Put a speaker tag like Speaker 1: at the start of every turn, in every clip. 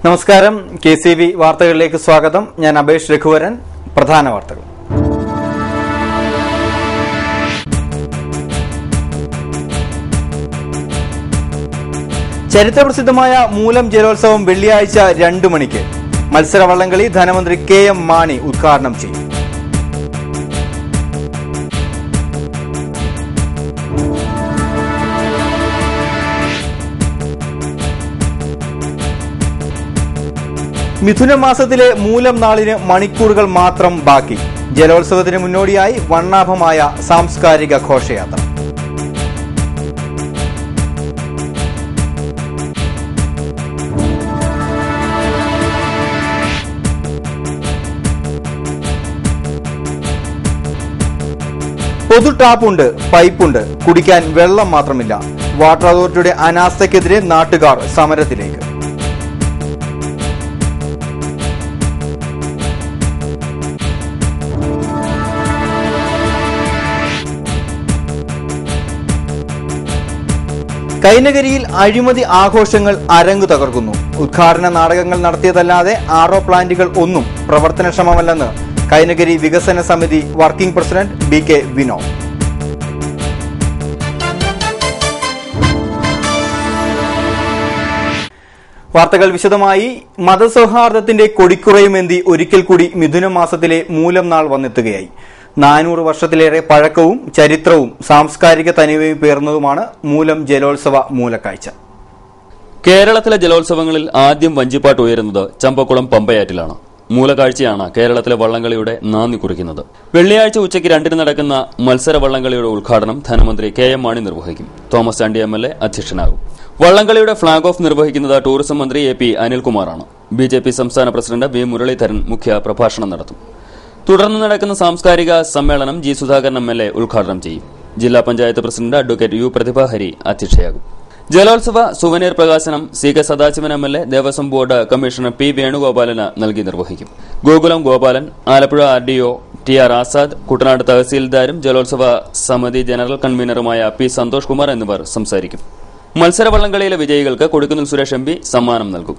Speaker 1: നമസ്കാരം. KCV വാർത്തകളിലേക്ക് സ്വാഗതം. ഞാൻ അബേഷ് രഘുവരൻ. പ്രധാന വാർത്തകൾ. ചരിത്രപ്രസിദ്ധമായ മൂലം ജലോത്സവം വെള്ളിയാഴ്ച 2 മണിക്ക്. മത്സര വള്ളംകളി ധനമന്ത്രി KM മാണി ഉദ്ഘാടനം ചെയ്യും. മിഥുനമാസത്തിലെ മൂലം നാളിന് മണിക്കൂറുകൾ മാത്രം ബാക്കി. ജലോത്സവത്തിന് മുന്നോടിയായി വർണ്ണാഭമായ സാംസ്കാരിക ഘോഷയാത്ര. പൊതു ടാപ്പുണ്ട്, പൈപ്പുണ്ട്, കുടിക്കാൻ വെള്ളം മാത്രമില്ല. വാട്ടർ അതോറിറ്റിയുടെ അനാസ്ഥയ്ക്കെതിരെ നാട്ടുകാർ സമരത്തിലേക്ക്. കൈനകരിയിൽ അഴിമതി ആഘോഷങ്ങൾ അരങ്ങു തകർക്കുന്നു. ഉദ്ഘാടന നാടകങ്ങൾ നടത്തിയതല്ലാതെ RO പ്ലാന്റുകൾ ഒന്നും പ്രവർത്തനക്ഷമമല്ലെന്ന് കൈനകരി വികസന സമിതി വർക്കിംഗ് പ്രസിഡന്റ് BK വിനോദ്. വാർത്തകൾ വിശദമായി. മതസൗഹാർദ്ദത്തിന്റെ കൊടിക്കുറയുമേന്തി ഒരിക്കൽ കൂടി മിഥുനമാസത്തിലെ മൂലം നാൾ വന്നെത്തുകയായി. 400 വർഷത്തിലേറെ പഴക്കവും ചരിത്രവും സാംസ്കാരിക തനിമയും പേർന്നതുമാണ് മൂലം ജലോത്സവ മൂലക്കാഴ്ച.
Speaker 2: കേരളത്തിലെ ജലോത്സവങ്ങളിൽ ആദ്യം വഞ്ചിപ്പാട്ട് ഉയരുന്നത് ചമ്പക്കുളം പമ്പയാറ്റിലാണ്. മൂലക്കാഴ്ചയാണ് കേരളത്തിലെ വള്ളംകളിയുടെ നാന്ദി കുറിക്കുന്നത്. വെള്ളിയാഴ്ച ഉച്ചയ്ക്ക് 2-ന് നടക്കുന്ന മത്സര വള്ളംകളിയുടെ ഉദ്ഘാടനം ധനമന്ത്രി KM മാണി നിർവഹിക്കും. തോമസ് ചാണ്ടി MLA അധ്യക്ഷനാകും. വള്ളംകളിയുടെ ഫ്ളാഗ് ഓഫ് നിർവഹിക്കുന്നത് ടൂറിസം മന്ത്രി AP അനിൽകുമാറാണ്. BJP സംസ്ഥാന പ്രസിഡന്റ് V മുരളീധരൻ മുഖ്യ പ്രഭാഷണം നടത്തും. തുടർന്ന് നടക്കുന്ന സാംസ്കാരിക സമ്മേളനം G സുധാകരൻ MLA ഉദ്ഘാടനം ചെയ്യും. ജില്ലാ panchayat president advocate U Prathibha Hari അധ്യക്ഷയാകും. ജലോത്സവ സുവനീർ പ്രകാശനം CK Sadasivan MLA Devaswom board commissioner P വേണുഗോപാലന് നൽകി നിർവഹിക്കും. ഗോകുലം ഗോപാലൻ, ആലപ്പുഴ RDO TR ആസാദ്, കുട്ടനാട് തഹസീൽദാരും ജലോത്സവ സമിതി ജനറൽ കൺവീനറുമായ P സന്തോഷ് കുമാർ എന്നിവർ സംസാരിക്കും. മത്സര വള്ളംകളിയിലെ വിജയികൾക്ക് കൊടിക്കുന്നിൽ സുരേഷ് MP സമ്മാനം നൽകും.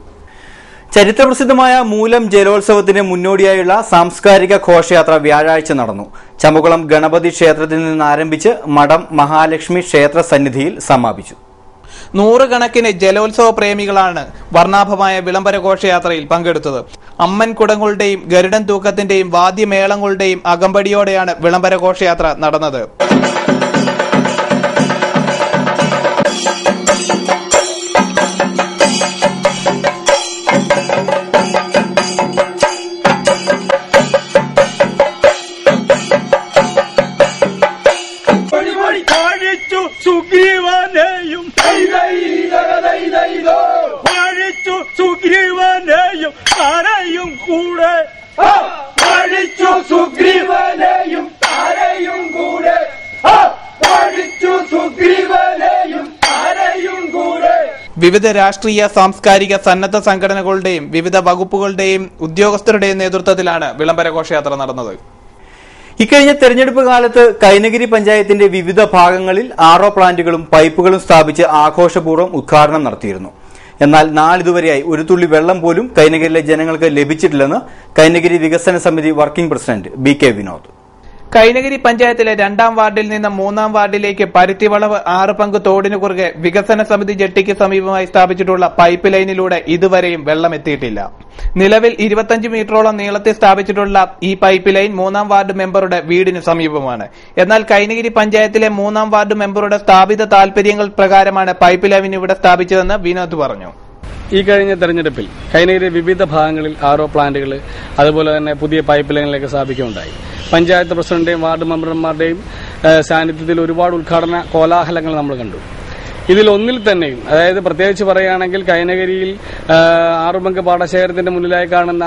Speaker 1: ചരിത്രപ്രസിദ്ധമായ മൂലം ജലോത്സവത്തിന് മുന്നോടിയായുള്ള സാംസ്കാരിക ഘോഷയാത്ര വ്യാഴാഴ്ച നടന്നു. ചമ്പക്കുളം ഗണപതി ക്ഷേത്രത്തിൽ നിന്ന് ആരംഭിച്ച് മഠം മഹാലക്ഷ്മി ക്ഷേത്ര സന്നിധിയിൽ സമാപിച്ചു.
Speaker 3: 100 കണക്കിന് ജലോത്സവ പ്രേമികളാണ് വർണ്ണാഭമായ വിളംബര ഘോഷയാത്രയിൽ പങ്കെടുത്തത്. അമ്മൻ കുടങ്ങളുടെയും ഗരുഡൻ തൂക്കത്തിന്റെയും വാദ്യമേളങ്ങളുടെയും അകമ്പടിയോടെയാണ് വിളംബര ഘോഷയാത്ര നടന്നത്. വിവിധ രാഷ്ട്രീയ സാംസ്കാരിക സന്നദ്ധ സംഘടനകളുടെയും വിവിധ വകുപ്പുകളുടെയും ഉദ്യോഗസ്ഥരുടെയും നേതൃത്വത്തിലാണ് വിളംബര ഘോഷയാത്ര നടന്നത്.
Speaker 1: ഇക്കഴിഞ്ഞ തെരഞ്ഞെടുപ്പ് കാലത്ത് കൈനഗിരി പഞ്ചായത്തിന്റെ വിവിധ ഭാഗങ്ങളിൽ RO പ്ലാന്റുകളും പൈപ്പുകളും സ്ഥാപിച്ച് ആഘോഷപൂർവ്വം ഉദ്ഘാടനം നടത്തിയിരുന്നു. എന്നാൽ നാളിതുവരെയായി ഒരു തുള്ളി വെള്ളം പോലും കൈനഗിരിയിലെ ജനങ്ങൾക്ക് ലഭിച്ചിട്ടില്ലെന്ന് കൈനഗിരി വികസന സമിതി working president BK Vinod.
Speaker 3: Kainagiri പഞ്ചായത്തിലെ 2-ാം വാർഡിൽ നിന്ന് 3-ാം വാർഡിലേക്ക് പരുത്തിവളവ് 6 പങ്ക് തോടിനു കുറുകെ വികസന സമിതി ജെട്ടിക്ക് സമീപമായി സ്ഥാപിച്ചിട്ടുള്ള പൈപ്പ് ലൈനിലൂടെ ഇതുവരെയും വെള്ളം എത്തിയിട്ടില്ല. നിലവിൽ 25 മീറ്ററോളം നീളത്തിൽ സ്ഥാപിച്ചിട്ടുള്ള ഈ പൈപ്പ് ലൈൻ 3-ാം വാർഡ് മെമ്പറുടെ വീടിന് സമീപമാണ്. എന്നാൽ കൈനഗിരി പഞ്ചായത്തിലെ 3-ാം വാർഡ് മെമ്പറുടെ സ്ഥാപിത താൽപര്യങ്ങൾ പ്രകാരമാണ് പൈപ്പ് ലൈൻ ഇവിടെ സ്ഥാപിച്ചതെന്ന് വിനോദ് പറഞ്ഞു.
Speaker 4: ഈ കഴിഞ്ഞ തെരഞ്ഞെടുപ്പിൽ കൈനഗിരി വിവിധ ഭാഗങ്ങളിൽ RO പ്ലാന്റുകൾ അതുപോലെ തന്നെ പുതിയ പൈപ്പ് ലൈനിലേക്ക് സ്ഥാപിക്കുകയുണ്ടായി. പഞ്ചായത്ത് പ്രസിഡന്റേയും വാർഡ് മെമ്പർമാരുടെയും സാന്നിധ്യത്തിൽ ഒരുപാട് ഉദ്ഘാടന കോലാഹലങ്ങൾ നമ്മൾ കണ്ടു. ഇതിൽ ഒന്നിൽ തന്നെയും, അതായത് പ്രത്യേകിച്ച് പറയുകയാണെങ്കിൽ കൈനഗരിയിൽ 6 പങ്ക് പാടശേഖരത്തിന്റെ മുന്നിലായി കാണുന്ന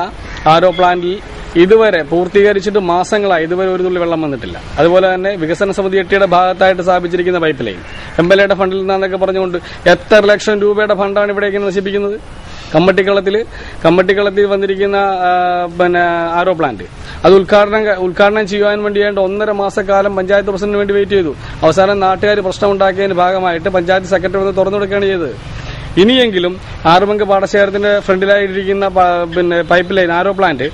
Speaker 4: RO പ്ലാന്റിൽ ഇതുവരെ പൂർത്തീകരിച്ചിട്ട് മാസങ്ങളായി ഇതുവരെ ഒരു തുള്ളി വെള്ളം വന്നിട്ടില്ല. അതുപോലെ തന്നെ വികസന സമിതി എട്ടിയുടെ ഭാഗത്തായിട്ട് സ്ഥാപിച്ചിരിക്കുന്ന പൈപ്പ് ലൈൻ MLAയുടെ ഫണ്ടിൽ നിന്നാന്നൊക്കെ പറഞ്ഞുകൊണ്ട് എത്ര ലക്ഷം രൂപയുടെ ഫണ്ടാണ് ഇവിടേക്ക് നശിപ്പിക്കുന്നത്. കമ്മട്ടിക്കളത്തിൽ വന്നിരിക്കുന്ന RO പ്ലാന്റ് അത് ഉദ്ഘാടനം ചെയ്യാൻ വേണ്ടിയായിട്ട് 1.5 മാസക്കാലം പഞ്ചായത്ത് പ്രസിഡന്റിന് വേണ്ടി വെയിറ്റ് ചെയ്തു. അവസാനം നാട്ടുകാർ പ്രശ്നമുണ്ടാക്കിയതിന്റെ ഭാഗമായിട്ട് പഞ്ചായത്ത് സെക്രട്ടറി വന്ന് തുറന്നു കൊടുക്കുകയാണ് ചെയ്തത്. ഇനിയെങ്കിലും ആറുമംഗ പാടശേഖരത്തിന്റെ ഫ്രണ്ടിലായിരിക്കുന്ന പൈപ്പ് ലൈൻ ആരോ പ്ലാന്റ്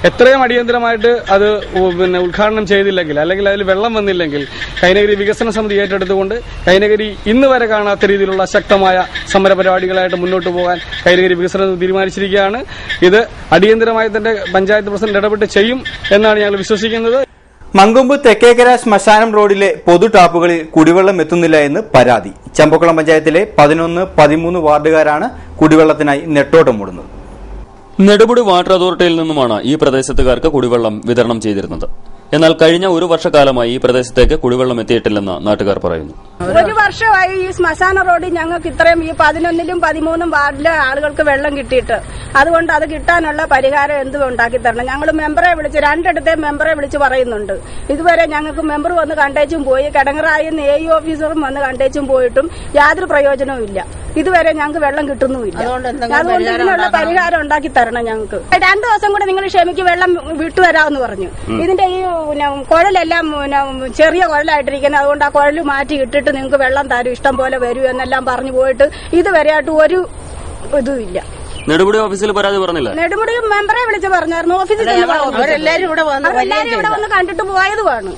Speaker 4: എത്രയും അടിയന്തരമായിട്ട് അത് ഉദ്ഘാടനം ചെയ്തില്ലെങ്കിൽ, അല്ലെങ്കിൽ അതിൽ വെള്ളം വന്നില്ലെങ്കിൽ കൈനഗിരി വികസന സമിതി ഏറ്റെടുത്തുകൊണ്ട് കൈനഗിരി ഇന്ന് വരെ കാണാത്ത രീതിയിലുള്ള ശക്തമായ സമര പരിപാടികളായിട്ട് മുന്നോട്ട് പോകാൻ കൈനഗിരി വികസന സമിതി തീരുമാനിച്ചിരിക്കുകയാണ്. ഇത് അടിയന്തരമായി തന്നെ പഞ്ചായത്ത് പ്രസിഡന്റ് ഇടപെട്ട് ചെയ്യും എന്നാണ് ഞങ്ങൾ വിശ്വസിക്കുന്നത്.
Speaker 1: മങ്കൊമ്പ് തെക്കേക്കര ശ്മശാനം റോഡിലെ പൊതു ടാപ്പുകളിൽ കുടിവെള്ളം എത്തുന്നില്ല എന്ന് പരാതി. ചമ്പക്കുളം പഞ്ചായത്തിലെ 11, 13 വാർഡുകാരാണ് കുടിവെള്ളത്തിനായി നെട്ടോട്ടമോടുന്നത്.
Speaker 2: നെടുമുടി വാട്ടർ അതോറിറ്റിയിൽ നിന്നുമാണ് ഈ പ്രദേശത്തുകാർക്ക് കുടിവെള്ളം വിതരണം ചെയ്തിരുന്നത്. എന്നാൽ കഴിഞ്ഞ ഒരു വർഷക്കാലമായി ഈ പ്രദേശത്തേക്ക് കുടിവെള്ളം എത്തിയിട്ടില്ലെന്ന് നാട്ടുകാർ പറയുന്നു.
Speaker 5: ഒരു വർഷമായി ഈ ശ്മശാന റോഡിൽ ഞങ്ങൾക്ക് ഇത്രയും ഈ 11ലും 13 വാർഡിലെ ആളുകൾക്ക് വെള്ളം കിട്ടിയിട്ട്, അതുകൊണ്ട് അത് കിട്ടാനുള്ള പരിഹാരം എന്തും ഉണ്ടാക്കി തരണം. ഞങ്ങൾ മെമ്പറെ വിളിച്ച് 2 മെമ്പറെ വിളിച്ച് പറയുന്നുണ്ട്. ഇതുവരെ ഞങ്ങൾക്ക് മെമ്പർ വന്ന് കണ്ടേച്ചും പോയി, കിടങ്ങറായും AE ഓഫീസറും വന്ന് കണ്ടേച്ചും പോയിട്ടും യാതൊരു പ്രയോജനവും ഇല്ല. ഇതുവരെ ഞങ്ങൾക്ക് വെള്ളം കിട്ടുന്നുമില്ല. അതുകൊണ്ട് ഇതിനുള്ള പരിഹാരം ഉണ്ടാക്കി തരണം ഞങ്ങൾക്ക്. 2 ദിവസം കൂടെ നിങ്ങൾ ക്ഷമിക്ക്, വെള്ളം വിട്ടുതരാമെന്ന് പറഞ്ഞു. ഇതിന്റെ ഈ കുഴലെല്ലാം ചെറിയ കുഴലായിട്ടിരിക്കുന്നത്, അതുകൊണ്ട് ആ കുഴൽ മാറ്റി ഇട്ടിട്ട് നിങ്ങൾക്ക് വെള്ളം തരും, ഇഷ്ടം പോലെ വരൂ എന്നെല്ലാം പറഞ്ഞു പോയിട്ട് ഇതുവരെയായിട്ട് ഒരു ഇതുമില്ല.
Speaker 2: നെടുമുടി ഓഫീസിൽ പരാതി പറഞ്ഞില്ല.
Speaker 5: നെടുമുടി മെമ്പറെ വിളിച്ച് പറഞ്ഞായിരുന്നു. ഓഫീസിൽ
Speaker 6: അവരെല്ലാരും ഇവിടെ
Speaker 5: വന്ന് കണ്ടിട്ട് പോയതുമാണ്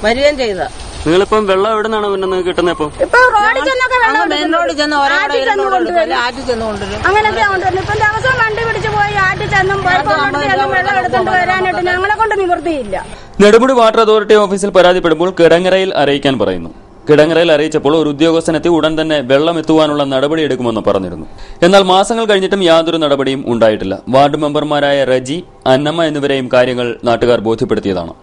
Speaker 6: വരികയും ചെയ്ത.
Speaker 2: നിങ്ങളിപ്പം വെള്ളം എവിടെ നിന്നാണ് കിട്ടുന്നത്?
Speaker 5: ഇപ്പൊ റോഡിൽ ചെന്നൊക്കെ വെള്ളം
Speaker 6: മെയിൻ റോഡിൽ ചെന്ന് ആറ്റിൽ ചെന്ന് കൊണ്ടുവരും.
Speaker 5: അങ്ങനെയൊക്കെയാ കൊണ്ടുവരുന്നത്. ഇപ്പം ദിവസം വണ്ടി പിടിച്ച് പോയി ആറ്റിൽ ചെന്നും വെള്ളം എടുത്തുകൊണ്ട് വരാനായിട്ട് ഞങ്ങളെ കൊണ്ട് നിവൃത്തിയില്ല.
Speaker 2: നെടുമുടി വാട്ടർ അതോറിറ്റി ഓഫീസിൽ പരാതിപ്പെടുമ്പോൾ കിടങ്ങരയിൽ അറിയിക്കാൻ പറയുന്നു. കിടങ്ങരയിൽ അറിയിച്ചപ്പോൾ ഒരു ഉദ്യോഗസ്ഥനെത്തി ഉടൻ തന്നെ വെള്ളം എത്തുവാനുള്ള നടപടിയെടുക്കുമെന്ന് പറഞ്ഞിരുന്നു. എന്നാൽ മാസങ്ങൾ കഴിഞ്ഞിട്ടും യാതൊരു നടപടിയും ഉണ്ടായിട്ടില്ല. വാർഡ് മെമ്പർമാരായ റജി, അന്നമ്മ എന്നിവരെയും കാര്യങ്ങൾ നാട്ടുകാർ ബോധ്യപ്പെടുത്തിയതാണ്.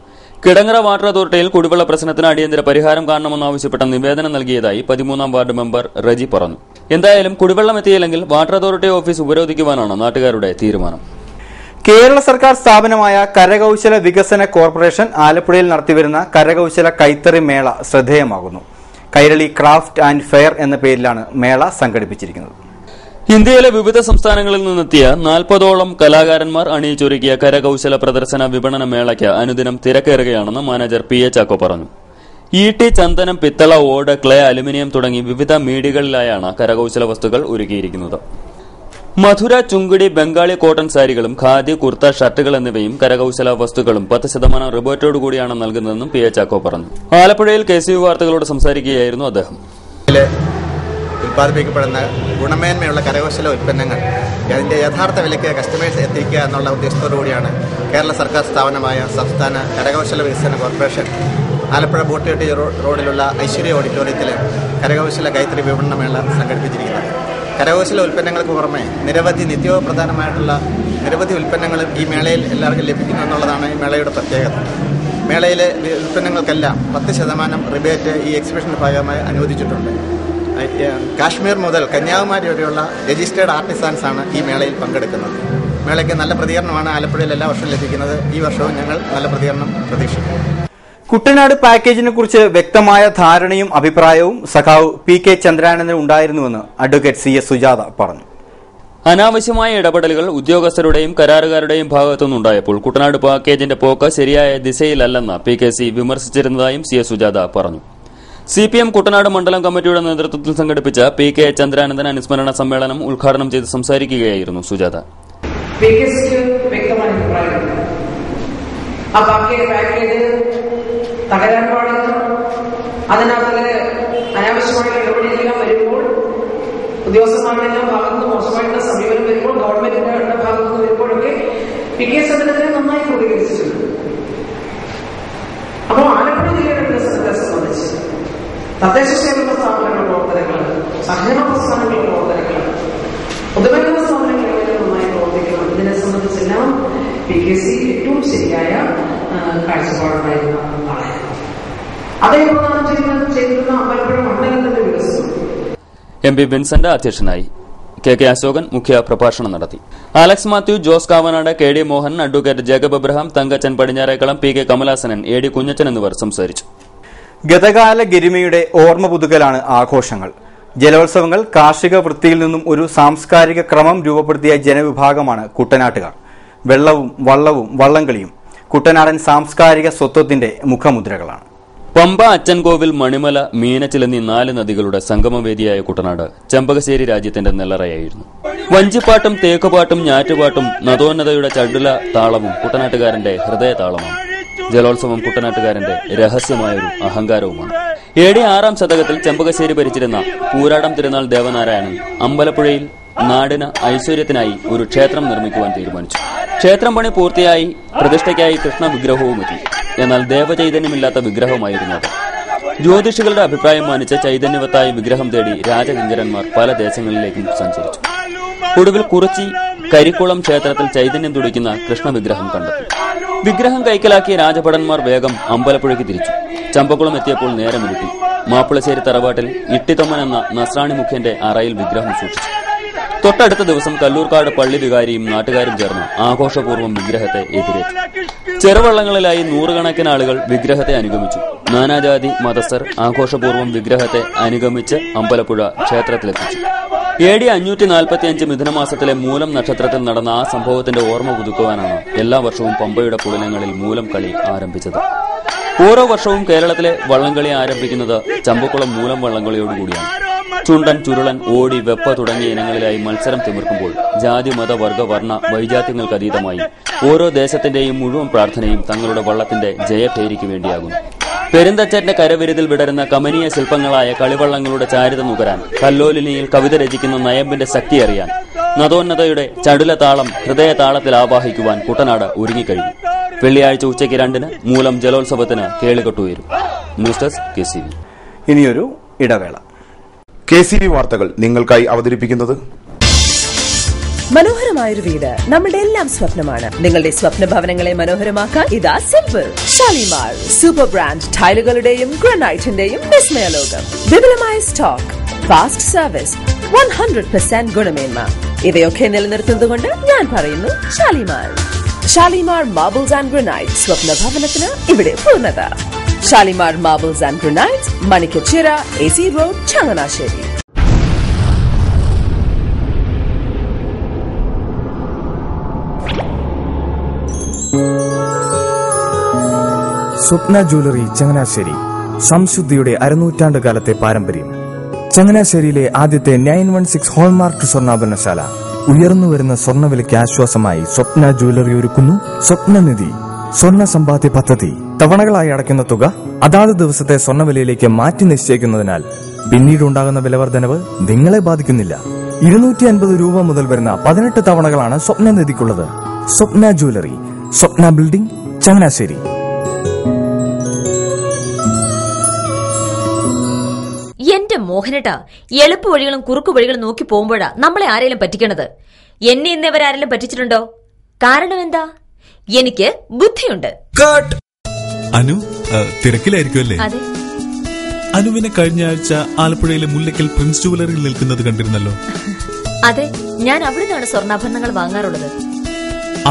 Speaker 2: കിടങ്ങര വാട്ടർ അതോറിറ്റിയിൽ കുടിവെള്ള പ്രശ്നത്തിന് അടിയന്തര പരിഹാരം കാണണമെന്നാവശ്യപ്പെട്ട നിവേദനം നൽകിയതായി 13ാം വാർഡ് മെമ്പർ റജി പറഞ്ഞു. എന്തായാലും കുടിവെള്ളം എത്തിയില്ലെങ്കിൽ വാട്ടർ അതോറിറ്റി ഓഫീസ് ഉപരോധിക്കുവാനാണ് നാട്ടുകാരുടെ തീരുമാനം.
Speaker 1: കേരള സർക്കാർ സ്ഥാപനമായ കരകൌശല വികസന കോർപ്പറേഷൻ ആലപ്പുഴയിൽ നടത്തിവരുന്ന കരകൌശല കൈത്തറി മേള ശ്രദ്ധേയമാകുന്നു. കൈരളി ക്രാഫ്റ്റ് ആൻഡ് ഫെയർ എന്ന പേരിലാണ് മേള സംഘടിപ്പിച്ചിരിക്കുന്നത്.
Speaker 2: ഇന്ത്യയിലെ വിവിധ സംസ്ഥാനങ്ങളിൽ നിന്നെത്തിയ 40ഓളം കലാകാരന്മാർ അണിയിച്ചൊരുക്കിയ കരകൌശല പ്രദർശന വിപണന മേളയ്ക്ക് അനുദിനം തിരക്കേറുകയാണെന്ന് മാനേജർ PA ചാക്കോ പറഞ്ഞു. ഈട്ടി, ചന്ദനം, പിത്തള, ഓട്, ക്ലേ, അലുമിനിയം തുടങ്ങി വിവിധ മീഡിയകളിലായാണ് കരകൌശല വസ്തുക്കൾ ഒരുക്കിയിരിക്കുന്നത്. മധുര, ചുങ്കിടി, ബംഗാളി കോട്ടൺ സാരികളും ഖാദി, കുർത്ത, ഷർട്ടുകൾ എന്നിവയും കരകൌശല വസ്തുക്കളും 10% റിബേറ്റോടുകൂടിയാണ് നൽകുന്നതെന്നും PA ചാക്കോ പറഞ്ഞു. ആലപ്പുഴയിൽ KCV വാർത്തകളോട് സംസാരിക്കുകയായിരുന്നു അദ്ദേഹം.
Speaker 7: ഉൽപ്പാദിപ്പിക്കപ്പെടുന്ന ഗുണമേന്മയുള്ള കരകൌശല ഉൽപ്പന്നങ്ങൾ അതിന്റെ യഥാർത്ഥ വിലയ്ക്ക് കസ്റ്റമേഴ്സ് എത്തിക്കുക എന്നുള്ള ഉദ്ദേശത്തോടുകൂടിയാണ് കേരള സർക്കാർ സ്ഥാപനമായ സംസ്ഥാന കരകൌശല വികസന കോർപ്പറേഷൻ ആലപ്പുഴ ബോട്ടിയോട്ടി റോഡിലുള്ള ഐശ്വര്യ ഓഡിറ്റോറിയത്തിൽ കരകൌശല കൈത്തറി വിപണന മേള സംഘടിപ്പിച്ചിരിക്കുന്നത്. കരകൌശല ഉൽപ്പന്നങ്ങൾക്ക് പുറമെ നിരവധി നിത്യോപ്രധാനമായിട്ടുള്ള നിരവധി ഉൽപ്പന്നങ്ങളും ഈ മേളയിൽ എല്ലാവർക്കും ലഭിക്കുന്നു എന്നുള്ളതാണ് ഈ മേളയുടെ പ്രത്യേകത. മേളയിലെ ഉൽപ്പന്നങ്ങൾക്കെല്ലാം 10% റിബേറ്റ് ഈ എക്സിബിഷന്റെ ഭാഗമായി അനുവദിച്ചിട്ടുണ്ട്. കാശ്മീർ മുതൽ കന്യാകുമാരി വരെയുള്ള രജിസ്റ്റേർഡ് ആർട്ടിസാൻസ് ആണ് ഈ മേളയിൽ പങ്കെടുക്കുന്നത്. മേളയ്ക്ക് നല്ല പ്രതികരണമാണ് ആലപ്പുഴയിൽ എല്ലാ വർഷവും ലഭിക്കുന്നത്. ഈ വർഷവും ഞങ്ങൾ നല്ല പ്രതികരണം പ്രതീക്ഷിക്കുന്നു.
Speaker 1: കുട്ടനാട് പാക്കേജിനെ കുറിച്ച് വ്യക്തമായ ധാരണയും അഭിപ്രായവും സഖാവ് PK ചന്ദ്രാനന്ദന് ഉണ്ടായിരുന്നുവെന്ന് അഡ്വക്കേറ്റ് CS സുജാത പറഞ്ഞു.
Speaker 2: അനാവശ്യമായ ഇടപെടലുകൾ ഉദ്യോഗസ്ഥരുടെയും കരാറുകാരുടെയും ഭാഗത്തുനിന്നുണ്ടായപ്പോൾ കുട്ടനാട് പാക്കേജിന്റെ പോക്ക് ശരിയായ ദിശയിലല്ലെന്ന് PKC വിമർശിച്ചിരുന്നതായും CS സുജാത പറഞ്ഞു. CPM കുട്ടനാട് മണ്ഡലം കമ്മിറ്റിയുടെ നേതൃത്വത്തിൽ സംഘടിപ്പിച്ച PK ചന്ദ്രാനന്ദൻ അനുസ്മരണ സമ്മേളനം ഉദ്ഘാടനം ചെയ്ത് സംസാരിക്കുകയായിരുന്നു സുജാത.
Speaker 8: അതിനകത്ത് അനാവശ്യമായിട്ടുള്ള ഇടപെടലെല്ലാം വരുമ്പോൾ ഉദ്യോഗസ്ഥന്മാരുടെ ഭാഗത്ത് മോശമായിട്ടുള്ള സമീപനം വരുമ്പോൾ ഗവൺമെന്റിന്റെ ഭാഗത്ത് വരുമ്പോഴൊക്കെ PK ചന്ദ്രനെ നന്നായി പ്രതികരിച്ചിട്ടുണ്ട്. അപ്പോൾ ആലപ്പുഴ ജില്ലയുടെ വികസനത്തെ സംബന്ധിച്ച് തദ്ദേശ സ്വയംഭരണ സ്ഥാപനങ്ങളുടെ പ്രവർത്തനങ്ങൾ, സഹകരണ പ്രസ്ഥാനങ്ങളുടെ പ്രവർത്തനങ്ങൾ, പൊതുമേഖലാ സ്ഥാപനങ്ങളിൽ നന്നായി പ്രവർത്തിക്കണം. ഇതിനെ സംബന്ധിച്ചെല്ലാം PKC ഏറ്റവും ശരിയായ കാഴ്ചപ്പാടുണ്ടായിരുന്ന ആളായിരുന്നു. അതേ പ്രധാനം ചെയ്തിരുന്ന ആലപ്പുഴ മണ്ഡലത്തിന്റെ വികസനം
Speaker 2: MP വിൻസെന്റ് അധ്യക്ഷനായി. KK അശോകൻ മുഖ്യ പ്രഭാഷണം നടത്തി. Alex Mathew, Jose Kavanad, KD Mohan, advocate Jacob Abraham, Thankachan Padinjarekkalam, PK Kamalasanan, AD Kunjachan എന്നിവർ സംസാരിച്ചു.
Speaker 1: ഗതകാല ഗരിമയുടെ ഓർമ്മ പുതുക്കലാണ് ആഘോഷങ്ങൾ. ജലോത്സവങ്ങൾ കാർഷിക വൃത്തിയിൽ നിന്നും ഒരു സാംസ്കാരിക ക്രമം രൂപപ്പെടുത്തിയ ജനവിഭാഗമാണ് കുട്ടനാട്ടുകാർ. വെള്ളവും വള്ളവും വള്ളംകളിയും കുട്ടനാടൻ സാംസ്കാരിക സ്വത്വത്തിന്റെ മുഖമുദ്രകളാണ്.
Speaker 2: പമ്പ, അച്ചൻകോവിൽ, മണിമല, മീനച്ചിൽ എന്നീ 4 നദികളുടെ സംഗമവേദിയായ കുട്ടനാട് ചെമ്പകശ്ശേരി രാജ്യത്തിന്റെ നെല്ലറയായിരുന്നു. വഞ്ചിപ്പാട്ടും തേക്കുപാട്ടും ഞാറ്റുപാട്ടും നദോന്നതയുടെ ചടുല താളവും കുട്ടനാട്ടുകാരന്റെ ഹൃദയതാളമാണ്. ജലോത്സവം കുട്ടനാട്ടുകാരന്റെ രഹസ്യമായൊരു അഹങ്കാരവുമാണ്. AD 6-ാം ശതകത്തിൽ ചെമ്പകശ്ശേരി ഭരിച്ചിരുന്ന പൂരാടം തിരുനാൾ ദേവനാരായണൻ അമ്പലപ്പുഴയിൽ നാടിന് ഐശ്വര്യത്തിനായി ഒരു ക്ഷേത്രം നിർമ്മിക്കുവാൻ തീരുമാനിച്ചു. ക്ഷേത്രം പണി പൂർത്തിയായി പ്രതിഷ്ഠയ്ക്കായി കൃഷ്ണ വിഗ്രഹവും എത്തി. എന്നാൽ ദേവചൈതന്യമില്ലാത്ത വിഗ്രഹമായിരുന്നു അത്. ജ്യോതിഷികളുടെ അഭിപ്രായം മാനിച്ച് ചൈതന്യവത്തായ വിഗ്രഹം തേടി രാജകിങ്കരന്മാർ പല ദേശങ്ങളിലേക്കും സഞ്ചരിച്ചു. ഒടുവിൽ കുറിച്ചി കരിക്കുളം ക്ഷേത്രത്തിൽ ചൈതന്യം തുടിക്കുന്ന കൃഷ്ണ വിഗ്രഹം കണ്ടെത്തി. വിഗ്രഹം കൈക്കലാക്കിയ രാജഭടന്മാർ വേഗം അമ്പലപ്പുഴയ്ക്ക് തിരിച്ചു. ചമ്പക്കുളം എത്തിയപ്പോൾ നേരമിരുട്ടി. മാപ്പിളശ്ശേരി തറവാട്ടിൽ ഇട്ടിത്തൊമ്മൻ എന്ന നസ്രാണി മുഖ്യന്റെ അറയിൽ വിഗ്രഹം സൂക്ഷിച്ചു. തൊട്ടടുത്ത ദിവസം കല്ലൂർക്കാട് പള്ളി വികാരിയും നാട്ടുകാരും ചേർന്ന് ആഘോഷപൂർവ്വം വിഗ്രഹത്തെ എതിരേറ്റു. ചെറുവള്ളങ്ങളിലായി 100 കണക്കിന് ആളുകൾ വിഗ്രഹത്തെ അനുഗമിച്ചു. നാനാജാതി മതസ്ഥർ ആഘോഷപൂർവ്വം വിഗ്രഹത്തെ അനുഗമിച്ച് അമ്പലപ്പുഴ ക്ഷേത്രത്തിലെത്തിച്ചു. AD 545 മിഥുനമാസത്തിലെ മൂലം നക്ഷത്രത്തിൽ നടന്ന ആ സംഭവത്തിന്റെ ഓർമ്മ പുതുക്കുവാനാണ് എല്ലാ വർഷവും പമ്പയുടെ പുഴനങ്ങളിൽ മൂലം കളി ആരംഭിച്ചത്. ഓരോ വർഷവും കേരളത്തിലെ വള്ളംകളി ആരംഭിക്കുന്നത് ചമ്പക്കുളം മൂലം വള്ളംകളിയോടുകൂടിയാണ്. ചുണ്ടൻ, ചുരുളൻ, ഓടി, വെപ്പ തുടങ്ങിയ ഇനങ്ങളിലായി മത്സരം തിമിർക്കുമ്പോൾ ജാതി, മത, വർഗ, വർണ്ണ വൈജാത്യങ്ങൾക്കതീതമായി ഓരോ ദേശത്തിന്റെയും മുഴുവൻ പ്രാർത്ഥനയും തങ്ങളുടെ വള്ളത്തിന്റെ ജയഭേരിക്ക് വേണ്ടിയാകുന്നു. പെരുന്തച്ചന്റെ കരവിരുതിൽ വിടരുന്ന കമനീയ ശില്പങ്ങളായ കളിവള്ളങ്ങളുടെ ചാരിത നുകരാൻ, കല്ലോലിനിയിൽ കവിത രചിക്കുന്ന നയമ്പിന്റെ ശക്തി അറിയാൻ, നദോന്നതയുടെ ചടുല താളം ഹൃദയതാളത്തിൽ ആവാഹിക്കുവാൻ കുട്ടനാട് ഒരുങ്ങിക്കഴിഞ്ഞു. വെള്ളിയാഴ്ച ഉച്ചയ്ക്ക് 2-ന് മൂലം ജലോത്സവത്തിന് കേളികൊട്ടുയരും. News desk KCV.
Speaker 1: ഇനിയൊരു ഇടവേള.
Speaker 9: KCV വാർത്തകൾ നിങ്ങൾക്കായി അവതരിപ്പിക്കുന്നത്
Speaker 10: മനോഹരമായൊരു വീട് നമ്മുടെ എല്ലാം സ്വപ്നമാണ്. നിങ്ങളുടെ സ്വപ്ന ഭവനങ്ങളെ മനോഹരമാക്കാൻ ഇതാ സിമ്പിൾ. ഷാലിമാർ സൂപ്പർ ബ്രാൻഡ് ടൈലുകളുടെയും ഗ്രാനൈറ്റിന്റെയും വിസ്മയ ലോകം. വിപുലമായ സ്റ്റോക്ക്, ഫാസ്റ്റ് സർവീസ്, 100% ഗുണമേന്മ ഇവയൊക്കെ നിലനിർത്തുന്നതുകൊണ്ട് ഞാൻ പറയുന്നു Shalimar. Shalimar marbles and granite. സ്വപ്ന ഭവനത്തിന് ഇവിടെ പൂർണ്ണത. Shalimar marbles and granite, Manikkachira, AC road, Changanassery.
Speaker 11: Swapna jewellery Changanassery. സംശുദ്ധിയുടെ അരനൂറ്റാണ്ട് കാലത്തെ പാരമ്പര്യം. ചങ്ങനാശ്ശേരിയിലെ ആദ്യത്തെ 916 ഹോൾമാർക്ക് സ്വർണ്ണാഭരണശാല. ഉയർന്നുവരുന്ന സ്വർണ്ണവിലയ്ക്ക് ആശ്വാസമായി സ്വപ്ന ജ്വല്ലറി ഒരുക്കുന്നു സ്വപ്നനിധി സ്വർണ്ണ സമ്പാദ്യ പദ്ധതി. തവണകളായി അടയ്ക്കുന്ന തുക അതാത് ദിവസത്തെ സ്വർണ്ണവിലയിലേക്ക് മാറ്റി നിശ്ചയിക്കുന്നതിനാൽ പിന്നീടുണ്ടാകുന്ന വിലവർദ്ധനവ് നിങ്ങളെ ബാധിക്കുന്നില്ല. 250 രൂപ മുതൽ വരുന്ന 18 തവണകളാണ് സ്വപ്നനിധിക്കുള്ളത്. സ്വപ്ന ജ്വല്ലറി, സ്വപ്ന ബിൽഡിംഗ്, ചങ്ങനാശ്ശേരി.
Speaker 12: എന്റെ മോഹനേട്ടാ, എളുപ്പ വഴികളും കുറുക്കു വഴികളും നോക്കി പോകുമ്പോഴാ നമ്മളെ ആരെങ്കിലും പറ്റിക്കണത്. എന്നെ ഇന്നവരാരെങ്കിലും പറ്റിച്ചിട്ടുണ്ടോ? കാരണം എന്താ? എനിക്ക് ബുദ്ധിയുണ്ട്.
Speaker 13: അനു തിരക്കിലായിരിക്കുമല്ലേ?
Speaker 12: അതെ.
Speaker 13: അനുവിനെ കഴിഞ്ഞ ആഴ്ച ആലപ്പുഴയിലെ മുല്ലക്കൽ പ്രിൻസ് ജുവലറിയിൽ നിൽക്കുന്നത് കണ്ടിരുന്നല്ലോ.
Speaker 12: അതെ, ഞാൻ അവിടെ നിന്നാണ് സ്വർണ്ണാഭരണങ്ങൾ വാങ്ങാറുള്ളത്.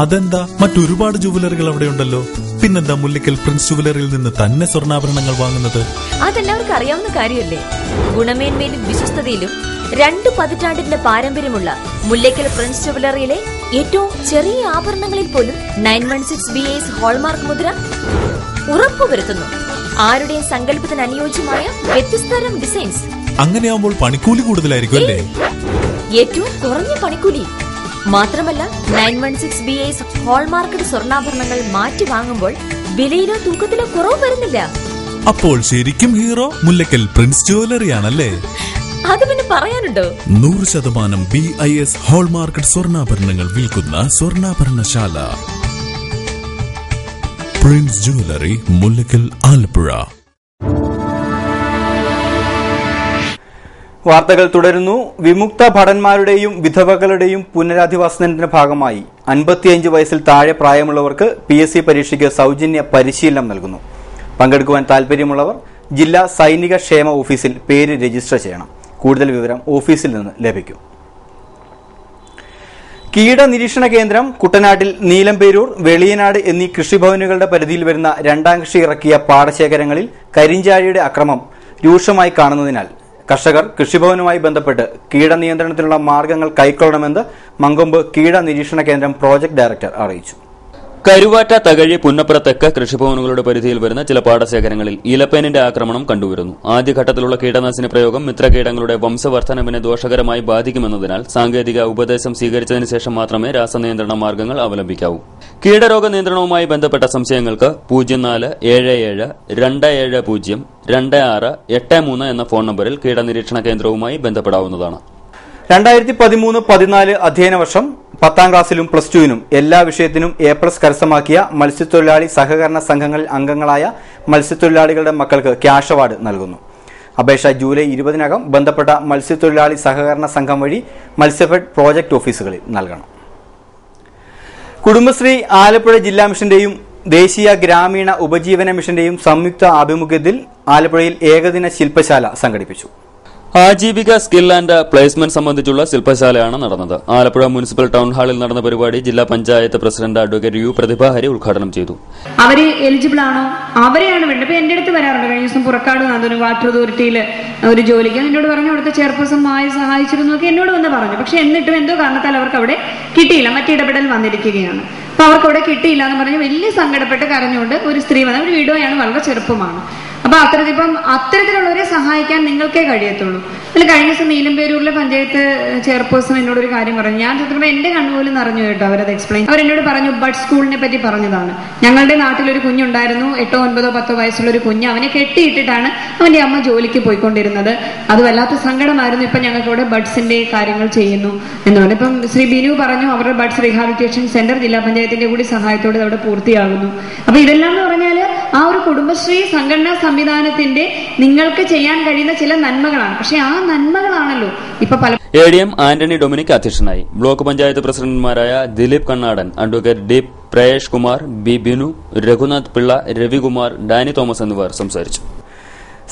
Speaker 13: അതെന്താ, മറ്റൊരുപാട് ജുവലറികൾ അവിടെ ഉണ്ടല്ലോ. പിന്നെന്താ മുല്ലക്കൽ പ്രിൻസ് ജുവലറിയിൽ നിന്ന് തന്നെ സ്വർണ്ണാഭരണങ്ങൾ വാങ്ങുന്നത്?
Speaker 12: അതെല്ലാവർക്കും അറിയാവുന്ന കാര്യമല്ലേ. ഗുണമേന്മയിലും വിശ്വസ്തതയിലും 2 പതിറ്റാണ്ടിന്റെ പാരമ്പര്യമുള്ള മുല്ലക്കൽ പ്രിൻസ് ജുവലറിയിലെ ഏറ്റവും ചെറിയ ആഭരണങ്ങളിൽ പോലും 916 BAS ഹോൾമാർക്ക് മുദ്ര ഉറപ്പുവരുത്തുന്നു. ആരുടെയും സങ്കല്പത്തിന് അനുയോജ്യമായ വ്യത്യസ്തതരം ഡിസൈൻസ്.
Speaker 13: അങ്ങനെയാവുമ്പോൾ പണിക്കൂലി കൂടുതലായിരിക്കും അല്ലേ?
Speaker 12: ഏറ്റവും കുറഞ്ഞ പണിക്കൂലി. മാത്രമല്ല 916 BAS ഹോൾമാർക്കറ്റ് സ്വർണ്ണാഭരണങ്ങൾ മാറ്റി വാങ്ങുമ്പോൾ വിലയിലോ തൂക്കത്തിലോ കുറവ് വരുന്നില്ല.
Speaker 13: അപ്പോൾ ശരിക്കും ഹീറോ മുല്ലക്കൽ പ്രിൻസ് ജുവലറിയാണല്ലേ?
Speaker 12: അത് പിന്നെ പറയാനുണ്ടോ?
Speaker 13: 100% BIS ഹോൾമാർക്കറ്റ് സ്വർണ്ണാഭരണങ്ങൾ വിൽക്കുന്ന സ്വർണ്ണാഭരണശാല പ്രിൻസ് ജുവലറി, മുല്ലക്കൽ, ആലപ്പുഴ.
Speaker 1: വാർത്തകൾ തുടരുന്നു. വിമുക്ത ഭടന്മാരുടെയും വിധവകളുടെയും പുനരധിവാസത്തിന്റെ ഭാഗമായി 55 വയസ്സിൽ താഴെ പ്രായമുള്ളവർക്ക് PSC പരീക്ഷയ്ക്ക് സൗജന്യ പരിശീലനം നൽകുന്നു. പങ്കെടുക്കുവാൻ താൽപര്യമുള്ളവർ ജില്ലാ സൈനിക ക്ഷേമ ഓഫീസിൽ പേര് രജിസ്റ്റർ ചെയ്യണം. കൂടുതൽ വിവരം ഓഫീസിൽ നിന്ന് ലഭിക്കും. കീട നിരീക്ഷണ കേന്ദ്രം കുട്ടനാട്ടിൽ നീലംപേരൂർ, വെളിയനാട് എന്നീ കൃഷിഭവനുകളുടെ പരിധിയിൽ വരുന്ന രണ്ടാം കൃഷി ഇറക്കിയ പാടശേഖരങ്ങളിൽ കരിഞ്ചാഴിയുടെ അക്രമം രൂക്ഷമായി കാണുന്നതിനാൽ കർഷകർ കൃഷിഭവനുമായി ബന്ധപ്പെട്ട് കീടനിയന്ത്രണത്തിനുള്ള മാർഗങ്ങൾ കൈക്കൊള്ളണമെന്ന് മങ്കൊമ്പ് കീട നിരീക്ഷണ കേന്ദ്രം പ്രോജക്ട് ഡയറക്ടർ അറിയിച്ചു.
Speaker 2: കരുവാറ്റ, തകഴി, പുന്നപ്പുറ തെക്ക് കൃഷിഭവനുകളുടെ പരിധിയിൽ വരുന്ന ചില പാടശേഖരങ്ങളിൽ ഇലപ്പേനിന്റെ ആക്രമണം കണ്ടുവരുന്നു. ആദ്യഘട്ടത്തിലുള്ള കീടനാശിനി പ്രയോഗം മിത്രകീടങ്ങളുടെ വംശവർദ്ധനവിനെ ദോഷകരമായി ബാധിക്കുമെന്നതിനാൽ സാങ്കേതിക ഉപദേശം സ്വീകരിച്ചതിന് ശേഷം മാത്രമേ രാസനിയന്ത്രണ മാർഗ്ഗങ്ങൾ അവലംബിക്കാവൂ. കീടരോഗ നിയന്ത്രണവുമായി ബന്ധപ്പെട്ട സംശയങ്ങൾക്ക് 047727026083 എന്ന ഫോൺ നമ്പറിൽ കീടനിരീക്ഷണ കേന്ദ്രവുമായി ബന്ധപ്പെടാവുന്നതാണ്.
Speaker 1: 2013-14 അധ്യയന വർഷം 10ാം ക്ലാസ്സിലും പ്ലസ് ടുവിനും എല്ലാ വിഷയത്തിനും A+ കരസ്ഥമാക്കിയ മത്സ്യത്തൊഴിലാളി സഹകരണ സംഘങ്ങളിൽ അംഗങ്ങളായ മത്സ്യത്തൊഴിലാളികളുടെ മക്കൾക്ക് ക്യാഷ് അവാർഡ് നൽകുന്നു. അപേക്ഷ ജൂലൈ 20-നകം ബന്ധപ്പെട്ട മത്സ്യത്തൊഴിലാളി സഹകരണ സംഘം വഴി മത്സ്യഫെഡ് പ്രോജക്ട് ഓഫീസുകളിൽ നൽകണം. കുടുംബശ്രീ ആലപ്പുഴ ജില്ലാ മിഷന്റെയും ദേശീയ ഗ്രാമീണ ഉപജീവന മിഷന്റെയും സംയുക്ത ആഭിമുഖ്യത്തിൽ ആലപ്പുഴയിൽ ഏകദിന ശില്പശാല സംഘടിപ്പിച്ചു.
Speaker 2: ആജീവിക സ്കിൽ ആൻഡ് പ്ലേസ്മെന്റ് സംബന്ധിച്ചുള്ള ശില്പശാലയാണ് നടന്നത്. ആലപ്പുഴ മുനിസിപ്പൽ ടൗൺ ഹാളിൽ നടന്ന പരിപാടി ജില്ലാ panchayat president advocate U Prathibha Hari ഉദ്ഘാടനം ചെയ്തു.
Speaker 14: അവര് എലിജിബിൾ ആണോ, അവരെയാണ് വേണ്ടത്. ഇപ്പൊ എന്റെ അടുത്ത് വരാറുണ്ട്. കഴിഞ്ഞ ദിവസം പുറക്കാട് നടന്നൊരു വാട്ടർ അതോറിറ്റിയിൽ ഒരു ജോലിക്ക് എന്നോട് പറഞ്ഞു, അവിടുത്തെ ചെയർപേഴ്സണുമായി സഹായിച്ചിരുന്നു ഒക്കെ എന്നോട് വന്ന് പറഞ്ഞു. പക്ഷെ എന്നിട്ടും എന്തോ കാരണത്താൽ അവർക്ക് അവിടെ കിട്ടിയില്ല, മറ്റിടപെടൽ വന്നിരിക്കുകയാണ്. അപ്പൊ അവർക്ക് അവിടെ കിട്ടിയില്ല എന്ന് പറഞ്ഞ് വലിയ സങ്കടപ്പെട്ട് കരഞ്ഞുകൊണ്ട് ഒരു സ്ത്രീ വന്ന ഒരു വീഡിയോയാണ്, വളരെ ചെറുപ്പമാണ്. അപ്പൊ അത്തരത്തിലുള്ളവരെ സഹായിക്കാൻ നിങ്ങൾക്കേ കഴിയത്തുള്ളൂ. അതിൽ കഴിഞ്ഞ ദിവസം നീലംപേരൂരിലെ പഞ്ചായത്ത് ചെയർപേഴ്സൺ എന്നോടൊരു കാര്യം പറഞ്ഞു. ഞാൻ സത്യം എന്റെ കണ്ണുപോലും നിറഞ്ഞു കേട്ടോ അവരത് എക്സ്പ്ലെയിൻ. അവരെന്നോട് പറഞ്ഞു, ബഡ് സ്കൂളിനെ പറ്റി പറഞ്ഞതാണ്. ഞങ്ങളുടെ നാട്ടിലൊരു കുഞ്ഞുണ്ടായിരുന്നു, 8, 9, 10 വയസ്സുള്ള ഒരു കുഞ്ഞ്. അവനെ കെട്ടിയിട്ടിട്ടാണ് അവന്റെ അമ്മ ജോലിക്ക് പോയിക്കൊണ്ടിരുന്നത്. അത് വല്ലാത്ത സങ്കടമായിരുന്നു. ഇപ്പൊ ഞങ്ങൾക്ക് ഇവിടെ ബഡ്സിന്റെ കാര്യങ്ങൾ ചെയ്യുന്നു എന്ന് പറഞ്ഞു. ഇപ്പം ശ്രീ ബിനു പറഞ്ഞു, അവരുടെ ബഡ്സ് റീഹാബിലിറ്റേഷൻ സെന്റർ ജില്ലാ പഞ്ചായത്തിന്റെ കൂടി സഹായത്തോടെ അവിടെ പൂർത്തിയാകുന്നു. അപ്പൊ ഇതെല്ലാം എന്ന് പറഞ്ഞാല് ആ ഒരു കുടുംബശ്രീ സംഘടനാ സംവിധാനത്തിന്റെ നിങ്ങൾക്ക് ചെയ്യാൻ കഴിയുന്ന ചില നന്മകളാണ്. പക്ഷെ ആ നന്മകളാണല്ലോ ഇപ്പൊ പല
Speaker 2: ADM ആന്റണി ഡൊമിനിക് അധ്യക്ഷനായി. ബ്ലോക്ക് പഞ്ചായത്ത് പ്രസിഡന്റുമാരായ Dileep Kannadan, advocate D Priyesh Kumar, B Binu, Raghunath Pillai, Ravikumar, Dani Thomas എന്നിവർ സംസാരിച്ചു.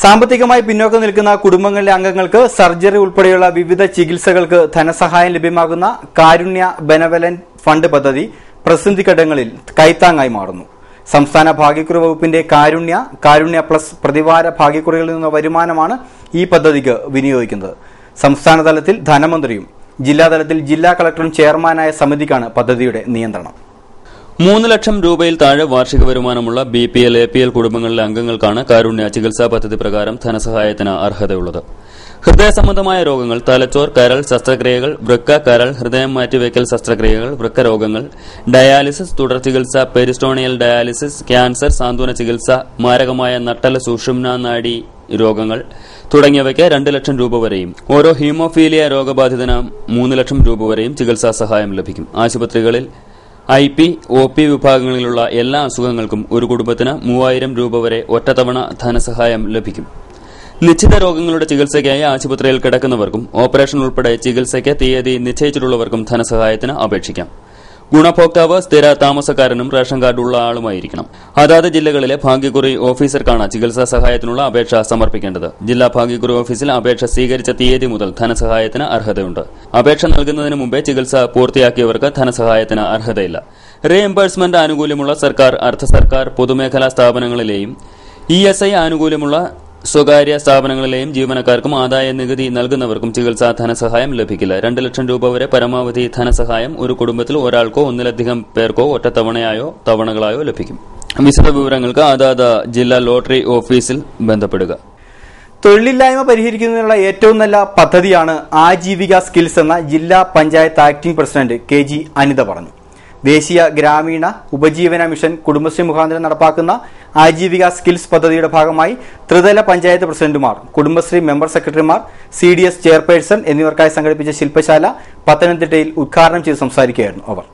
Speaker 1: സാമ്പത്തികമായി പിന്നോക്കം നിൽക്കുന്ന കുടുംബങ്ങളിലെ അംഗങ്ങൾക്ക് സർജറി ഉൾപ്പെടെയുള്ള വിവിധ ചികിത്സകൾക്ക് ധനസഹായം ലഭ്യമാകുന്ന കാരുണ്യ ബെനവലന്റ് ഫണ്ട് പദ്ധതി പ്രതിസന്ധി ഘട്ടങ്ങളിൽ കൈത്താങ്ങായി മാറുന്നു. സംസ്ഥാന ഭാഗ്യക്കുറി വകുപ്പിന്റെ കാരുണ്യ പ്ലസ് പ്രതിവാര ഭാഗ്യക്കുറികളിൽ നിന്നുള്ള വരുമാനമാണ് ഈ പദ്ധതിക്ക് വിനിയോഗിക്കുന്നത്. സംസ്ഥാന തലത്തിൽ ധനമന്ത്രിയും ജില്ലാതലത്തിൽ ജില്ലാ കളക്ടറും ചെയർമാനായ സമിതിക്കാണ് പദ്ധതിയുടെ നിയന്ത്രണം.
Speaker 2: 3 ലക്ഷം രൂപയിൽ താഴെ വാർഷിക വരുമാനമുള്ള BPL, APL കുടുംബങ്ങളിലെ അംഗങ്ങൾക്കാണ് കാരുണ്യ ചികിത്സാ പദ്ധതി പ്രകാരം ധനസഹായത്തിന് അർഹതയുള്ളത്. ഹൃദയ സംബന്ധമായ രോഗങ്ങൾ, തലച്ചോർ, കരൾ ശസ്ത്രക്രിയകൾ, വൃക്ക, കരൾ, ഹൃദയം മാറ്റിവെക്കൽ ശസ്ത്രക്രിയകൾ, വൃക്ക രോഗങ്ങൾ, ഡയാലിസിസ്, തുടർ ചികിത്സ, പെരിസ്റ്റോണിയൽ ഡയാലിസിസ്, ക്യാൻസർ, സാന്ത്വന ചികിത്സ, മാരകമായ നട്ടല് സുഷുമ്ന നാഡി രോഗങ്ങൾ തുടങ്ങിയവയ്ക്ക് 2 ലക്ഷം രൂപ വരെയും ഓരോ ഹീമോഫീലിയ രോഗബാധിതന് 3 ലക്ഷം രൂപ വരെയും ചികിത്സാ സഹായം ലഭിക്കും. ആശുപത്രികളിൽ IP, OP വിഭാഗങ്ങളിലുള്ള എല്ലാ അസുഖങ്ങൾക്കും ഒരു കുടുംബത്തിന് 3000 രൂപ വരെ ഒറ്റത്തവണ ധനസഹായം ലഭിക്കും. നിശ്ചിത രോഗങ്ങളുടെ ചികിത്സയ്ക്കായി ആശുപത്രിയിൽ കിടക്കുന്നവർക്കും ഓപ്പറേഷൻ ഉൾപ്പെടെ ചികിത്സയ്ക്ക് തീയതി നിശ്ചയിച്ചിട്ടുള്ളവർക്കും ധനസഹായത്തിന് അപേക്ഷിക്കാം. ഗുണഭോക്താവ് സ്ഥിര താമസക്കാരനും റേഷൻ കാർഡുള്ള ആളുമായിരിക്കണം. അതാത് ജില്ലകളിലെ ഭാഗ്യക്കുറി ഓഫീസർക്കാണ് ചികിത്സാ സഹായത്തിനുള്ള അപേക്ഷ സമർപ്പിക്കേണ്ടത്. ജില്ലാ ഭാഗ്യക്കുറി ഓഫീസിൽ അപേക്ഷ സ്വീകരിച്ച തീയതി മുതൽ ധനസഹായത്തിന് അർഹതയുണ്ട്. അപേക്ഷ നൽകുന്നതിന് മുമ്പേ ചികിത്സ പൂർത്തിയാക്കിയവർക്ക് ധനസഹായത്തിന് അർഹതയില്ല. റീഎംബേഴ്സ്മെന്റ് ആനുകൂല്യമുള്ള സർക്കാർ, അർദ്ധ സർക്കാർ, പൊതുമേഖലാ സ്ഥാപനങ്ങളിലെയും ESI ആനുകൂല്യമുള്ള സ്വകാര്യ സ്ഥാപനങ്ങളിലെയും ജീവനക്കാർക്കും ആദായ നികുതി നൽകുന്നവർക്കും ചികിത്സാ ധനസഹായം ലഭിക്കില്ല. 2 ലക്ഷം രൂപ വരെ പരമാവധി ധനസഹായം ഒരു കുടുംബത്തിൽ ഒരാൾക്കോ ഒന്നിലധികം പേർക്കോ ഒറ്റത്തവണയായോ തവണകളായോ ലഭിക്കും. വിശദ വിവരങ്ങൾക്ക് അതാത് ജില്ലാ ലോട്ടറി ഓഫീസിൽ ബന്ധപ്പെടുക.
Speaker 1: തൊഴിലില്ലായ്മ പരിഹരിക്കുന്നതിനുള്ള ഏറ്റവും നല്ല പദ്ധതിയാണ് ആജീവിക സ്കിൽസ് എന്ന ജില്ലാ panchayat acting president KG Anitha പറഞ്ഞു. ദേശീയ ഗ്രാമീണ ഉപജീവന മിഷൻ കുടുംബശ്രീ മുഖാന്തരം നടപ്പാക്കുന്ന ആജീവിക സ്കിൽസ് പദ്ധതിയുടെ ഭാഗമായി ത്രിതല പഞ്ചായത്ത് പ്രസിഡന്റുമാർ, കുടുംബശ്രീ മെമ്പർ സെക്രട്ടറിമാർ, CDS ചെയർപേഴ്സൺ എന്നിവർക്കായി സംഘടിപ്പിച്ച ശില്പശാല പത്തനംതിട്ടയിൽ ഉദ്ഘാടനം ചെയ്ത് സംസാരിക്കുകയായിരുന്നു അവർ.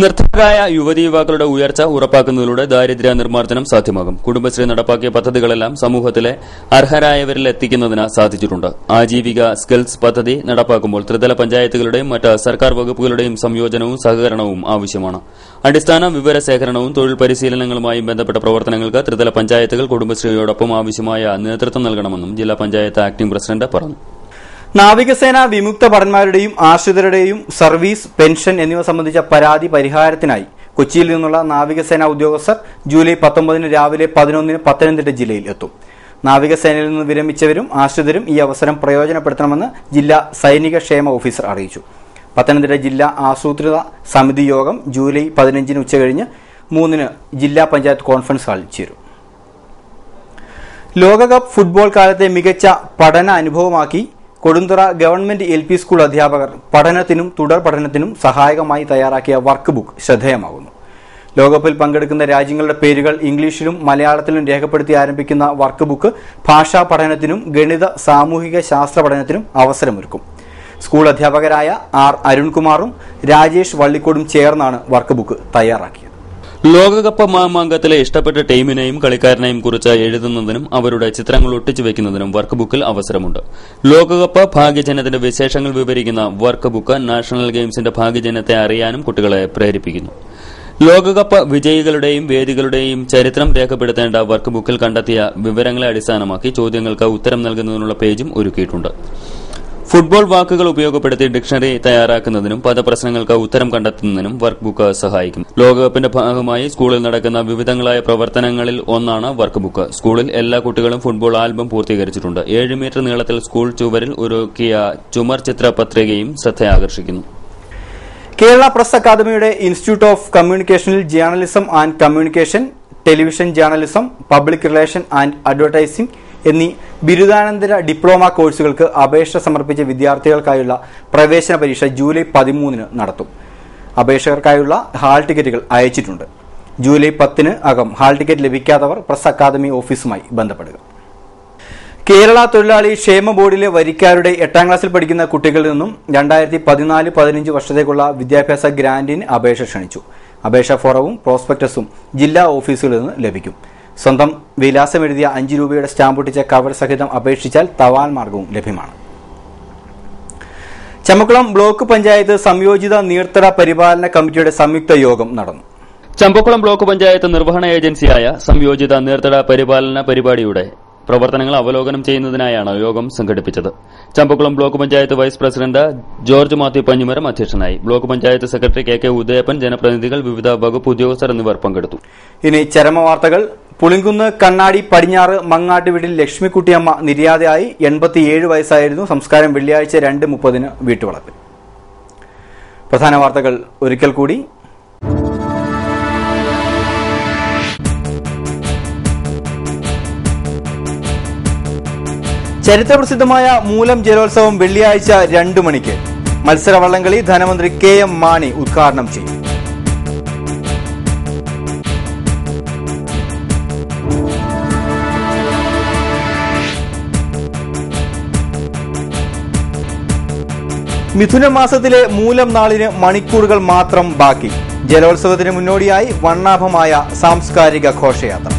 Speaker 2: നിർധനരായ യുവതി യുവാക്കളുടെ ഉയർച്ച ഉറപ്പാക്കുന്നതിലൂടെ ദാരിദ്ര്യ നിർമ്മാർജ്ജനം സാധ്യമാകും. കുടുംബശ്രീ നടപ്പാക്കിയ പദ്ധതികളെല്ലാം സമൂഹത്തിലെ അർഹരായവരിൽ എത്തിക്കുന്നതിന് സാധിച്ചിട്ടുണ്ട്. ആജീവിക സ്കിൽസ് പദ്ധതി നടപ്പാക്കുമ്പോൾ ത്രിതല പഞ്ചായത്തുകളുടെയും മറ്റ് സർക്കാർ വകുപ്പുകളുടെയും സംയോജനവും സഹകരണവും ആവശ്യമാണ്. അടിസ്ഥാന വിവര ശേഖരണവും തൊഴിൽ പരിശീലനങ്ങളുമായും ബന്ധപ്പെട്ട പ്രവർത്തനങ്ങൾക്ക് ത്രിതല പഞ്ചായത്തുകൾ കുടുംബശ്രീയോടൊപ്പം ആവശ്യമായ നേതൃത്വം നൽകണമെന്നും ജില്ലാ പഞ്ചായത്ത് ആക്ടിംഗ് പ്രസിഡന്റ് പറഞ്ഞു.
Speaker 1: നാവികസേന വിമുക്ത ഭടന്മാരുടെയും ആശ്രിതരുടെയും സർവീസ്, പെൻഷൻ എന്നിവ സംബന്ധിച്ച പരാതി പരിഹാരത്തിനായി കൊച്ചിയിൽ നിന്നുള്ള നാവികസേന ഉദ്യോഗസ്ഥർ ജൂലൈ 19 രാവിലെ 11 പത്തനംതിട്ട ജില്ലയിൽ എത്തും. നാവികസേനയിൽ നിന്ന് വിരമിച്ചവരും ആശ്രിതരും ഈ അവസരം പ്രയോജനപ്പെടുത്തണമെന്ന് ജില്ലാ സൈനിക ക്ഷേമ ഓഫീസർ അറിയിച്ചു. പത്തനംതിട്ട ജില്ലാ ആസൂത്രിത സമിതി യോഗം ജൂലൈ 15 ഉച്ചകഴിഞ്ഞ് 3 ജില്ലാ പഞ്ചായത്ത് കോൺഫറൻസ് ഹാളിൽ ചേരും. ലോകകപ്പ് ഫുട്ബോൾ കാലത്തെ മികച്ച പഠന അനുഭവമാക്കി കൊടുന്തുറ ഗവൺമെന്റ് LP സ്കൂൾ അധ്യാപകർ പഠനത്തിനും തുടർ പഠനത്തിനും സഹായകമായി തയ്യാറാക്കിയ വർക്ക് ബുക്ക് ശ്രദ്ധേയമാകുന്നു. ലോകകപ്പിൽ പങ്കെടുക്കുന്ന രാജ്യങ്ങളുടെ പേരുകൾ ഇംഗ്ലീഷിലും മലയാളത്തിലും രേഖപ്പെടുത്തി ആരംഭിക്കുന്ന വർക്ക് ബുക്ക് ഭാഷാ പഠനത്തിനും ഗണിത സാമൂഹിക ശാസ്ത്ര പഠനത്തിനും അവസരമൊരുക്കും. സ്കൂൾ അധ്യാപകരായ R. അരുൺകുമാറും രാജേഷ് വള്ളിക്കോടും ചേർന്നാണ് വർക്ക് ബുക്ക് തയ്യാറാക്കിയത്.
Speaker 2: ലോകകപ്പ് മാമാങ്കത്തിലെ ഇഷ്ടപ്പെട്ട ടീമിനെയും കളിക്കാരനെയും കുറിച്ച് എഴുതുന്നതിനും അവരുടെ ചിത്രങ്ങൾ ഒട്ടിച്ചു വെക്കുന്നതിനും വർക്ക് ബുക്കിൽ അവസരമുണ്ട്. ലോകകപ്പ് ഭാഗ്യജനത്തിന്റെ വിശേഷങ്ങൾ വിവരിക്കുന്ന വർക്ക് ബുക്ക് നാഷണൽ ഗെയിംസിന്റെ ഭാഗ്യജനത്തെ അറിയാനും കുട്ടികളെ പ്രേരിപ്പിക്കുന്നു. ലോകകപ്പ് വിജയികളുടെയും വേദികളുടെയും ചരിത്രം രേഖപ്പെടുത്തേണ്ട വർക്ക് ബുക്കിൽ കണ്ടെത്തിയ വിവരങ്ങളെ അടിസ്ഥാനമാക്കി ചോദ്യങ്ങൾക്ക് ഉത്തരം നൽകുന്നതിനുള്ള പേജും ഒരുക്കിയിട്ടുണ്ട്. ഫുട്ബോൾ വാക്കുകൾ ഉപയോഗപ്പെടുത്തി ഡിക്ഷണറി തയ്യാറാക്കുന്നതിനും പദപ്രശ്നങ്ങൾക്ക് ഉത്തരം കണ്ടെത്തുന്നതിനും വർക്ക് ബുക്ക് സഹായിക്കും. ലോകകപ്പിന്റെ ഭാഗമായി സ്കൂളിൽ നടക്കുന്ന വിവിധങ്ങളായ പ്രവർത്തനങ്ങളിൽ ഒന്നാണ് വർക്ക് ബുക്ക്. സ്കൂളിൽ എല്ലാ കുട്ടികളും ഫുട്ബോൾ ആൽബം പൂർത്തീകരിച്ചിട്ടുണ്ട്. 7 മീറ്റർ നീളത്തിൽ സ്കൂൾ ചുവരിൽ ഒരുക്കിയ ചുമർ ചിത്ര പത്രികയും ശ്രദ്ധയാകർഷിക്കുന്നു.
Speaker 1: കേരള പ്രസ് അക്കാദമിയുടെ ഇൻസ്റ്റിറ്റ്യൂട്ട് ഓഫ് കമ്മ്യൂണിക്കേഷനിൽ journalism and communication, television journalism, public relation and advertising എന്നീ ബിരുദാനന്തര ഡിപ്ലോമ കോഴ്സുകൾക്ക് അപേക്ഷ സമർപ്പിച്ച വിദ്യാർത്ഥികൾക്കായുള്ള പ്രവേശന പരീക്ഷ ജൂലൈ 13 നടത്തും. അപേക്ഷകർക്കായുള്ള ഹാൾ ടിക്കറ്റുകൾ അയച്ചിട്ടുണ്ട്. ജൂലൈ 10 അകം ഹാൾ ടിക്കറ്റ് ലഭിക്കാത്തവർ പ്രസ് അക്കാദമി ഓഫീസുമായി ബന്ധപ്പെടുക. കേരള തൊഴിലാളി ക്ഷേമ ബോർഡിലെ വരിക്കാരുടെ 8ാം ക്ലാസ്സിൽ പഠിക്കുന്ന കുട്ടികളിൽ നിന്നും 2014-15 വർഷത്തേക്കുള്ള വിദ്യാഭ്യാസ ഗ്രാന്റിന് അപേക്ഷ ക്ഷണിച്ചു. അപേക്ഷാ ഫോറവും പ്രോസ്പെക്ടസും ജില്ലാ ഓഫീസുകളിൽ നിന്ന് ലഭിക്കും. സ്വന്തം വിലാസം എഴുതിയ 5 രൂപയുടെ സ്റ്റാമ്പൊട്ടിച്ച കവർ സഹിതം അപേക്ഷിച്ചാൽ തപാൽ മാർഗവും ലഭ്യമാണ്. ചമ്പക്കുളം ബ്ലോക്ക് പഞ്ചായത്ത് സംയോജിത നീർത്തട പരിപാലന കമ്മിറ്റിയുടെ സംയുക്ത യോഗം നടന്നു.
Speaker 2: ചമ്പക്കുളം ബ്ലോക്ക് പഞ്ചായത്ത് നിർവഹണ ഏജൻസിയായ സംയോജിത നീർത്തട പരിപാലന പരിപാടിയുടെ പ്രവർത്തനങ്ങൾ അവലോകനം ചെയ്യുന്നതിനായാണ് യോഗം സംഘടിപ്പിച്ചത്. Champakulam block panchayat vice president George Mathew Panjimaram അധ്യക്ഷനായി. Block panchayat secretary KK Udayappan, ജനപ്രതിനിധികൾ, വിവിധ വകുപ്പ് ഉദ്യോഗസ്ഥർ എന്നിവർ പങ്കെടുത്തു.
Speaker 1: ഇനി ചരമവാർത്തകൾ. പുളിങ്കുന്ന് കണ്ണാടി പടിഞ്ഞാറ് മങ്ങാട്ട് വീട്ടിൽ ലക്ഷ്മിക്കുട്ടിയമ്മ നിര്യാതയായി. 87 വയസ്സായിരുന്നു. സംസ്കാരം വെള്ളിയാഴ്ച 2:30 വീട്ടുവളപ്പിൽ. പ്രധാന വാർത്തകൾ ഒരിക്കൽ കൂടി. ചരിത്രപ്രസിദ്ധമായ മൂലം ജലോത്സവം വെള്ളിയാഴ്ച 2 മണിക്ക്. മത്സരവള്ളംകളി ധനമന്ത്രി KM മാണി ഉദ്ഘാടനം ചെയ്യും. മിഥുനമാസത്തിലെ മൂലം നാളിന് മണിക്കൂറുകൾ മാത്രം ബാക്കി. ജലോത്സവത്തിന് മുന്നോടിയായി വർണ്ണാഭമായ സാംസ്കാരിക ഘോഷയാത്ര.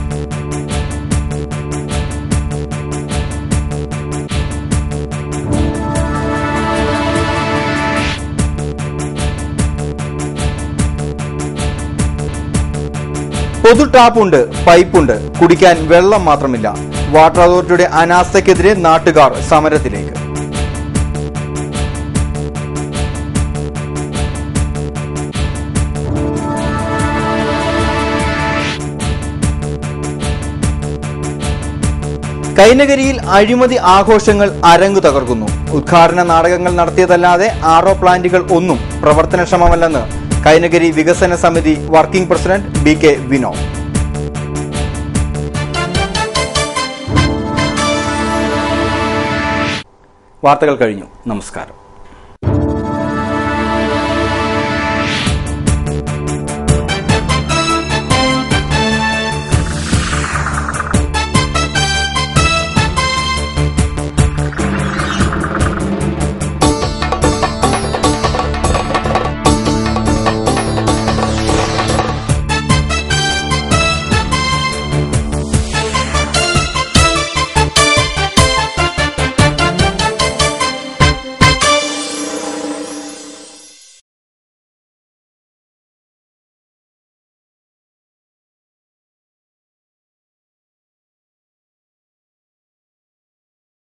Speaker 1: പൊതു ടാപ്പുണ്ട്, പൈപ്പുണ്ട്, കുടിക്കാൻ വെള്ളം മാത്രമില്ല. വാട്ടർ അതോറിറ്റിയുടെ അനാസ്ഥയ്ക്കെതിരെ നാട്ടുകാർ സമരത്തിലേക്ക്. കൈനകരിയിൽ അഴിമതി ആഘോഷങ്ങൾ അരങ്ങു തകർക്കുന്നു. ഉദ്ഘാടന നാടകങ്ങൾ നടത്തിയതല്ലാതെ RO പ്ലാന്റുകൾ ഒന്നും പ്രവർത്തനക്ഷമമല്ലെന്ന് കൈനകരി വികസന സമിതി വർക്കിംഗ് പ്രസിഡന്റ് BK വിനോദ്. വാർത്തകൾ കഴിഞ്ഞു. നമസ്കാരം.